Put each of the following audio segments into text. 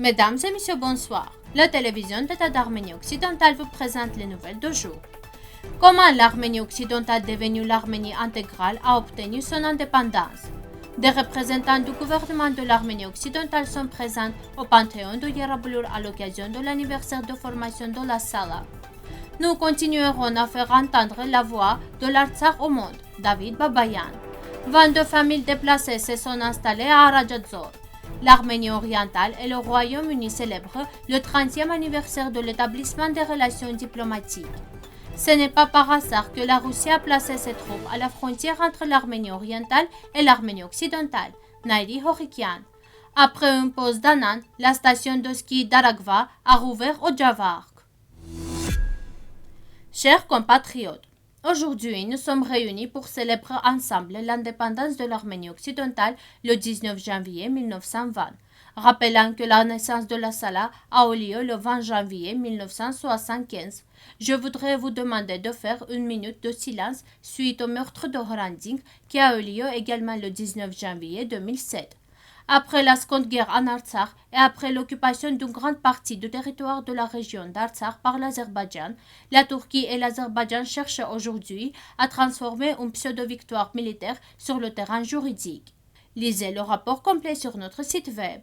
Mesdames et messieurs, bonsoir. La télévision d'État d'Arménie occidentale vous présente les nouvelles du jour. Comment l'Arménie occidentale, devenue l'Arménie intégrale, a obtenu son indépendance? Des représentants du gouvernement de l'Arménie occidentale sont présents au Panthéon de Yerablour à l'occasion de l'anniversaire de formation de la Sala. Nous continuerons à faire entendre la voix de l'Artsakh au monde, David Babayan. 22 familles déplacées se sont installées à Arajadzor. L'Arménie orientale et le Royaume-Uni célèbrent le 30e anniversaire de l'établissement des relations diplomatiques. Ce n'est pas par hasard que la Russie a placé ses troupes à la frontière entre l'Arménie orientale et l'Arménie occidentale, Nairi Horikian. Après une pause d'un an, la station de ski d'Aragva a rouvert au Javark. Chers compatriotes, aujourd'hui, nous sommes réunis pour célébrer ensemble l'indépendance de l'Arménie occidentale le 19 janvier 1920, rappelant que la naissance de la Sala a eu lieu le 20 janvier 1975. Je voudrais vous demander de faire une minute de silence suite au meurtre de Hrant Dink qui a eu lieu également le 19 janvier 2007. Après la Seconde Guerre en Artsakh et après l'occupation d'une grande partie du territoire de la région d'Artsakh par l'Azerbaïdjan, la Turquie et l'Azerbaïdjan cherchent aujourd'hui à transformer une pseudo-victoire militaire sur le terrain juridique. Lisez le rapport complet sur notre site web.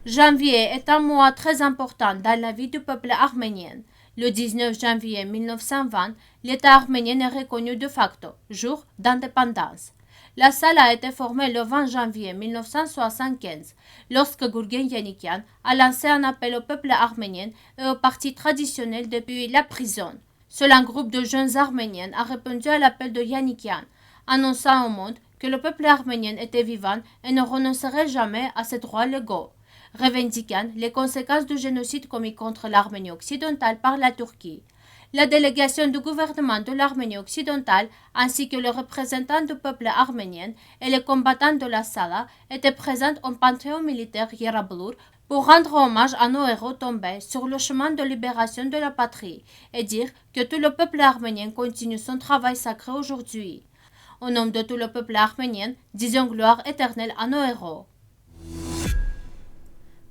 Janvier est un mois très important dans la vie du peuple arménien. Le 19 janvier 1920, l'État arménien est reconnu de facto, jour d'indépendance. La Sala a été formée le 20 janvier 1975, lorsque Gurgen Yannikian a lancé un appel au peuple arménien et aux partis traditionnels depuis la prison. Seul un groupe de jeunes arméniens a répondu à l'appel de Yannikian, annonçant au monde que le peuple arménien était vivant et ne renoncerait jamais à ses droits légaux, revendiquant les conséquences du génocide commis contre l'Arménie occidentale par la Turquie. La délégation du gouvernement de l'Arménie occidentale ainsi que les représentants du peuple arménien et les combattants de la Sala étaient présents au Panthéon militaire Yerablour pour rendre hommage à nos héros tombés sur le chemin de libération de la patrie et dire que tout le peuple arménien continue son travail sacré aujourd'hui. Au nom de tout le peuple arménien, disons gloire éternelle à nos héros.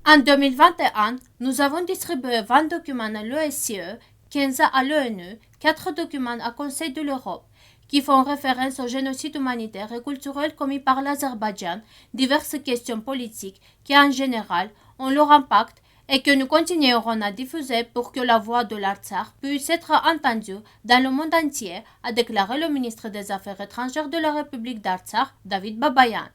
En 2021, nous avons distribué 20 documents à l'OSCE, 15 à l'ONU, 4 documents au Conseil de l'Europe, qui font référence au génocide humanitaire et culturel commis par l'Azerbaïdjan, diverses questions politiques qui, en général, ont leur impact et que nous continuerons à diffuser pour que la voix de l'Artsakh puisse être entendue dans le monde entier, a déclaré le ministre des Affaires étrangères de la République d'Artsakh, David Babayan.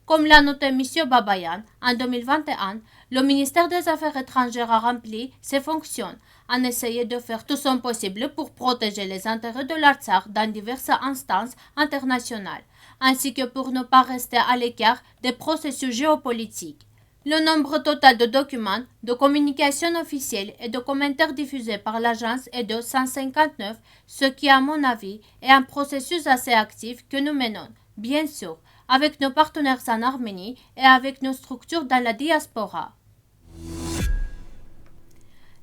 Comme l'a noté M. Babayan, en 2021, le ministère des Affaires étrangères a rempli ses fonctions en essayant de faire tout son possible pour protéger les intérêts de l'Artsakh dans diverses instances internationales, ainsi que pour ne pas rester à l'écart des processus géopolitiques. Le nombre total de documents, de communications officielles et de commentaires diffusés par l'agence est de 159, ce qui, à mon avis, est un processus assez actif que nous menons, bien sûr, avec nos partenaires en Arménie et avec nos structures dans la diaspora.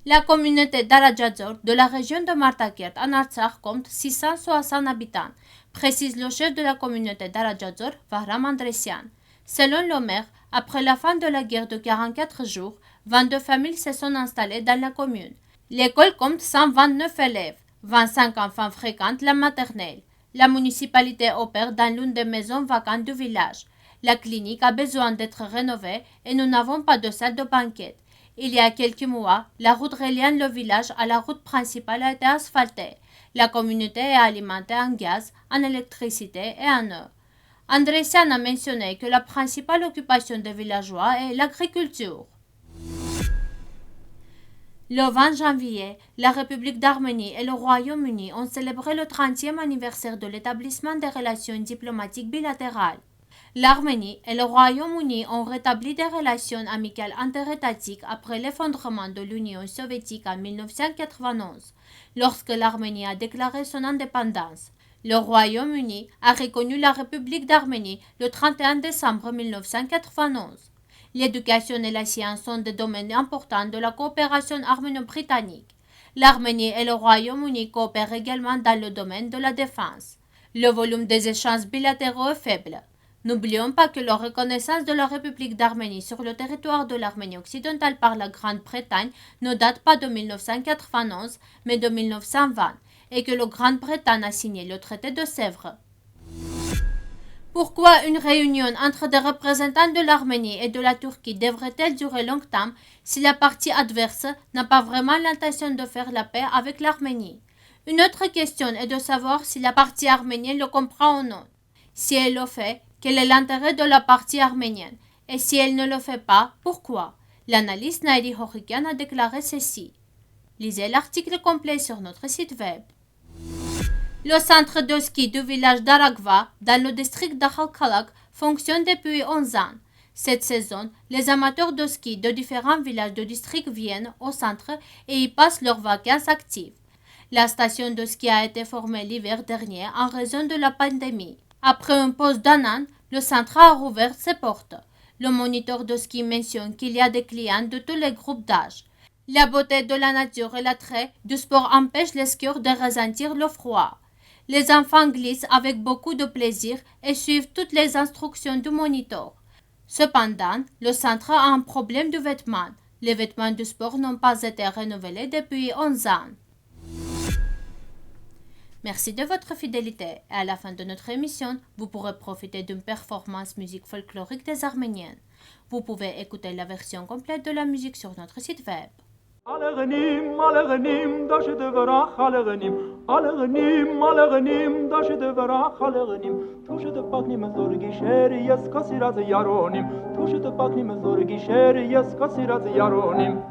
La communauté d'Arajadzor de la région de Martakert en Artsakh compte 660 habitants, précise le chef de la communauté d'Arajadzor, Vahram Andressian. Selon le maire, après la fin de la guerre de 44 jours, 22 familles se sont installées dans la commune. L'école compte 129 élèves, 25 enfants fréquentent la maternelle. La municipalité opère dans l'une des maisons vacantes du village. La clinique a besoin d'être rénovée et nous n'avons pas de salle de banquette. Il y a quelques mois, la route reliant le village à la route principale a été asphaltée. La communauté est alimentée en gaz, en électricité et en eau. Andressian a mentionné que la principale occupation des villageois est l'agriculture. Le 20 janvier, la République d'Arménie et le Royaume-Uni ont célébré le 30e anniversaire de l'établissement des relations diplomatiques bilatérales. L'Arménie et le Royaume-Uni ont rétabli des relations amicales interétatiques après l'effondrement de l'Union soviétique en 1991, lorsque l'Arménie a déclaré son indépendance. Le Royaume-Uni a reconnu la République d'Arménie le 31 décembre 1991. L'éducation et la science sont des domaines importants de la coopération arméno-britannique. L'Arménie et le Royaume-Uni coopèrent également dans le domaine de la défense. Le volume des échanges bilatéraux est faible. N'oublions pas que la reconnaissance de la République d'Arménie sur le territoire de l'Arménie occidentale par la Grande-Bretagne ne date pas de 1991, mais de 1920, et que la Grande-Bretagne a signé le traité de Sèvres. Pourquoi une réunion entre des représentants de l'Arménie et de la Turquie devrait-elle durer longtemps si la partie adverse n'a pas vraiment l'intention de faire la paix avec l'Arménie? Une autre question est de savoir si la partie arménienne le comprend ou non. Si elle le fait, quel est l'intérêt de la partie arménienne? Et si elle ne le fait pas, pourquoi? L'analyste Nairi Hochikian a déclaré ceci. Lisez l'article complet sur notre site web. Le centre de ski du village d'Aragva, dans le district d'Akhalkalak, fonctionne depuis 11 ans. Cette saison, les amateurs de ski de différents villages du district viennent au centre et y passent leurs vacances actives. La station de ski a été formée l'hiver dernier en raison de la pandémie. Après une pause d'un an, le centre a rouvert ses portes. Le moniteur de ski mentionne qu'il y a des clients de tous les groupes d'âge. La beauté de la nature et l'attrait du sport empêchent les skieurs de ressentir le froid. Les enfants glissent avec beaucoup de plaisir et suivent toutes les instructions du moniteur. Cependant, le centre a un problème de vêtements. Les vêtements du sport n'ont pas été renouvelés depuis 11 ans. Merci de votre fidélité et à la fin de notre émission, vous pourrez profiter d'une performance musique folklorique des Arméniennes. Vous pouvez écouter la version complète de la musique sur notre site web. Alagnim, alagnim, dash de varach alagnim. Alagnim, alagnim, dash de varach alagnim. Tush de paknim zor gisher, yes kasirat yaronim. Tush de paknim zor gisher, yes kasirat yaronim.